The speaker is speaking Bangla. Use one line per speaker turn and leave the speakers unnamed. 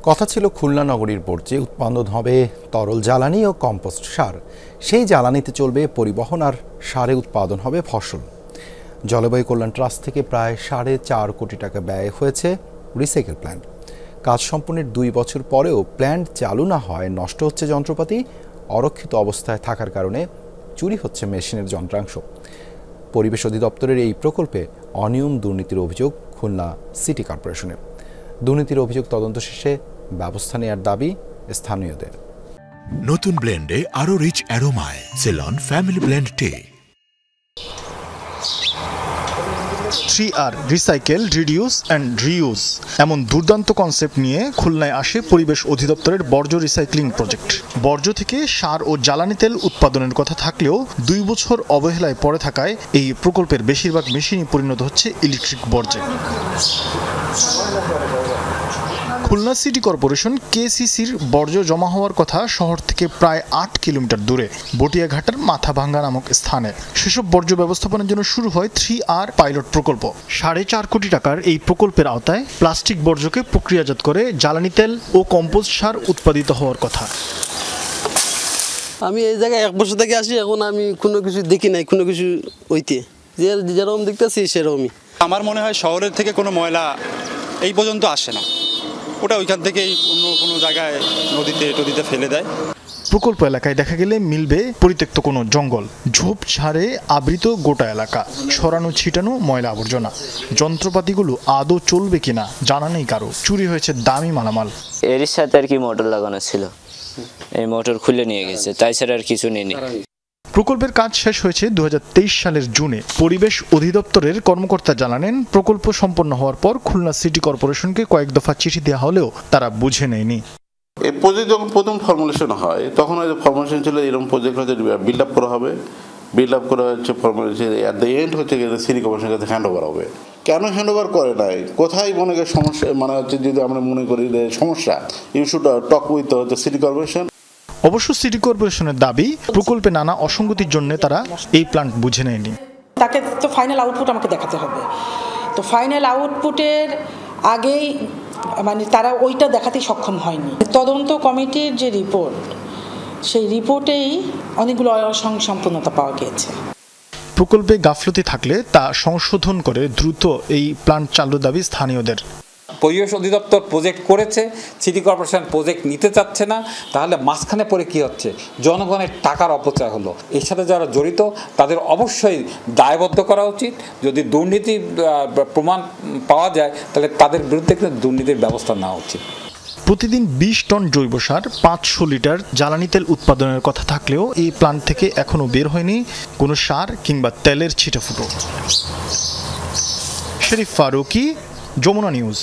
কথা ছিল খুলনা নগরীর বর্জ্যে উৎপাদন হবে তরল জ্বালানি ও কম্পোস্ট সার। সেই জ্বালানিতে চলবে পরিবহন আর সারে উৎপাদন হবে ফসল। জলবায়ু কল্যাণ ট্রাস্ট থেকে প্রায় 4.5 কোটি টাকা ব্যয় হয়েছে রিসাইকেল প্ল্যান্ট। কাজ সম্পন্নের 2 বছর পরেও প্ল্যান্ট চালু না হয় নষ্ট হচ্ছে যন্ত্রপাতি, অরক্ষিত অবস্থায় থাকার কারণে চুরি হচ্ছে মেশিনের যন্ত্রাংশ। পরিবেশ অধিদপ্তরের এই প্রকল্পে অনিয়ম দুর্নীতির অভিযোগ খুলনা সিটি কর্পোরেশনের। দুর্নীতির অভিযোগ তদন্ত শেষে ব্যবস্থা নেওয়ার দাবি স্থানীয়দের।
নতুন ব্লেন্ডে আরো রিচ অ্যারোমায় সেলন ফ্যামিলি ব্লেন্ড টে।
3R recycle, reduce and reuse এমন দুর্দান্ত কনসেপ্ট নিয়ে খুলনায় আসে পরিবেশ অধিদপ্তরের বর্জ্য রিসাইক্লিং প্রজেক্ট। বর্জ্য থেকে সার ও জ্বালানি তেল উৎপাদনের কথা থাকলেও 2 বছর অবহেলায় পড়ে থাকায় এই প্রকল্পের বেশিরভাগ মেশিনই পরিণত হচ্ছে ইলেকট্রিক বর্জ্যে। খুলনা সিটি কর্পোরেশন কেসিসির বর্জ্য জমা হওয়ার কথা শহর থেকে প্রায় 8 কিলোমিটার দূরে বটিয়াঘাটার মাথাভাঙ্গা নামক স্থানে। সেসব বর্জ্য ব্যবস্থাপনার জন্য শুরু হয় 3R পাইলট প্রকল্প। 4.5 কোটি টাকার এই প্রকল্পের আওতায় প্লাস্টিক বর্জ্যকে প্রক্রিয়াজাত করে জ্বালানি তেল ও কম্পোস্ট সার উৎপাদিত হওয়ার কথা।
আমি এই জায়গায় 1 বছর থেকে আসি, এখন আমি কোনো কিছু দেখি নাই, কোনো কিছু ওইতে যেরকম দেখতেছি সেরকমই।
আমার মনে হয় শহরের থেকে কোনো ময়লা এই পর্যন্ত আসে না, ওটা ওইখান থেকেই অন্য কোনো জায়গায় নদীতে ফেলে দেয়।
প্রকল্প এলাকায় দেখা গেলে মিলবে পরিত্যক্ত কোনো জঙ্গল, ঝোপঝাড়ে আবৃত গোটা এলাকা, ছড়ানো ছিটানো ময়লা আবর্জনা। যন্ত্রপাতিগুলো আদৌ চলবে কিনা জানা নেই কারো। চুরি হয়েছে দামি মালামাল।
এর সাথে আর কি মোটর লাগানো ছিল, এই মোটর খুলে নিয়ে গেছে, তাই ছাড়া আর কিছু নেই।
প্রকল্পের কাজ শেষ হয়েছে 2023 সালের জুনে। পরিবেশ অধিদপ্তরের কর্মকর্তা জানালেন, প্রকল্প সম্পন্ন হওয়ার পর খুলনা সিটি কর্পোরেশনকে কয়েক দফা চিঠি দেওয়া হলেও তারা বুঝে নেয়নি।
এই প্রজেক্ট যখন প্রথম ফর্মুলেশন হয় তখন হয়তো ফর্মুলেশন ছিল এরকম প্রজেক্ট হচ্ছে বিল্ড আপ করা হবে, বিল্ড আপ করা হচ্ছে ফর্মুলেশন অ্যাট দ্য এন্ড হচ্ছে সিটি কর্পোরেশনের কাছে হ্যান্ড ওভার হবে। কেন হ্যান্ড ওভার করে নাই, কোথায় মনে করি সমস্যা, মানে হচ্ছে যদি আমরা মনে করি যে সমস্যা, ইউ শুড টক উইথ হচ্ছে সিটি কর্পোরেশন।
অবশ্য সিটি কর্পোরেশনের দাবি, প্রকল্পে নানা অসঙ্গতির জন্য তারা এই প্ল্যান্ট বুঝে নেয়নি।
তাকে তো ফাইনাল আউটপুট আমাকে দেখাতে হবে, তো ফাইনাল আউটপুটের আগেই মানে তারা ওইটা দেখাতে সক্ষম হয়নি। তদন্ত কমিটির যে রিপোর্ট, সেই রিপোর্টেই অনেকগুলো অসংসম্পূর্ণতা পাওয়া গিয়েছে।
প্রকল্পে গাফলতি থাকলে তা সংশোধন করে দ্রুত এই প্ল্যান্ট চালুর দাবি স্থানীয়দের।
পরিবেশ অধিদপ্তর প্রজেক্ট করেছে, সিটি কর্পোরেশন প্রজেক্ট নিতে চাচ্ছে না, তাহলে মাঝখানে পড়ে কি হচ্ছে, জনগণের টাকার অপচয় হলো। এর সাথে যারা জড়িত তাদের অবশ্যই দায়বদ্ধ করা উচিত। যদি দুর্নীতি প্রমাণ পাওয়া যায় তাহলে তাদের বিরুদ্ধে কিন্তু দুর্নীতির ব্যবস্থা নেওয়া উচিত।
প্রতিদিন 20 টন জৈব সার, 500 লিটার জ্বালানি তেল উৎপাদনের কথা থাকলেও এই প্ল্যান্ট থেকে এখনো বের হয়নি কোনো সার কিংবা তেলের ছিটেফোঁটো। শরীফ ফারুকি, যমুনা নিউজ।